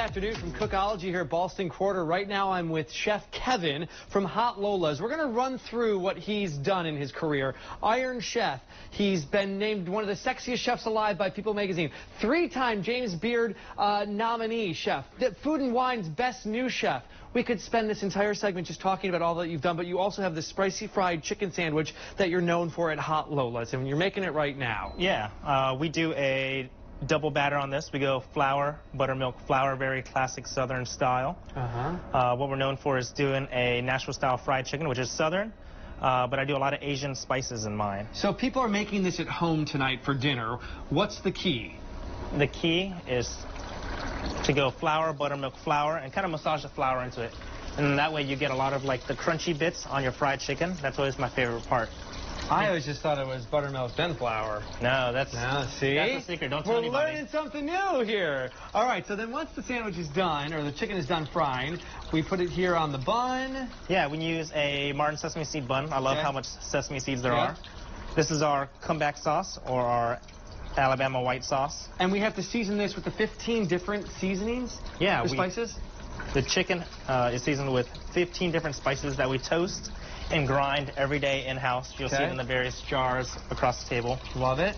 afternoon from Cookology here at Ballston Quarter. Right now I'm with Chef Kevin from Hot Lolas. We're going to run through what he's done in his career. Iron Chef. He's been named one of the sexiest chefs alive by People magazine. 3-time James Beard nominee chef. Food and Wine's best new chef. We could spend this entire segment just talking about all that you've done, but you also have the spicy fried chicken sandwich that you're known for at Hot Lolas, and you're making it right now. Yeah, we do a double batter on this. We go flour, buttermilk flour, very classic Southern style. What we're known for is doing a Nashville style fried chicken, which is Southern, but I do a lot of Asian spices in mine. So people are making this at home tonight for dinner. What's the key? The key is to go flour, buttermilk flour, and kind of massage the flour into it. And that way you get a lot of like the crunchy bits on your fried chicken. That's always my favorite part. I always just thought it was buttermilk then flour. No, that's see? That's the secret. Don't tell anybody. We're learning something new here. All right, so then once the sandwich is done, or the chicken is done frying, we put it here on the bun. Yeah, we use a Martin sesame seed bun. I love how much sesame seeds there are. This is our comeback sauce, or our Alabama white sauce. And we have to season this with the 15 different seasonings? Yeah. Spices? The chicken is seasoned with 15 different spices that we toast and grind every day in-house. You'll see it in the various jars across the table. Love it.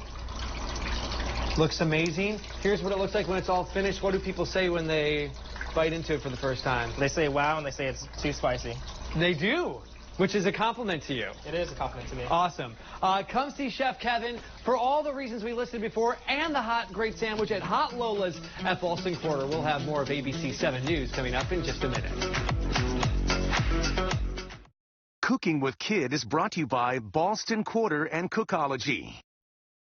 Looks amazing. Here's what it looks like when it's all finished. What do people say when they bite into it for the first time? They say wow, and they say it's too spicy. They do, which is a compliment to you. It is a compliment to me. Awesome. Come see Chef Kevin for all the reasons we listed before and the hot, great sandwich at Hot Lola's at Ballston Quarter. We'll have more of ABC 7 News coming up in just a minute. Cooking with KIDD is brought to you by Ballston Quarter and Cookology.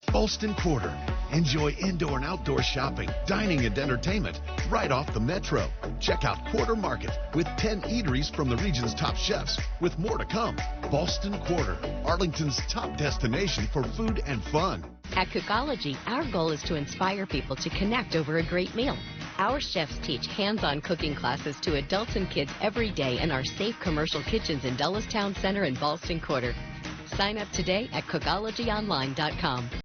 Ballston Quarter. Enjoy indoor and outdoor shopping, dining, and entertainment right off the metro. Check out Quarter Market with 10 eateries from the region's top chefs, with more to come. Ballston Quarter, Arlington's top destination for food and fun. At Cookology, our goal is to inspire people to connect over a great meal. Our chefs teach hands-on cooking classes to adults and kids every day in our safe commercial kitchens in Dulles Town Center and Ballston Quarter. Sign up today at cookologyonline.com.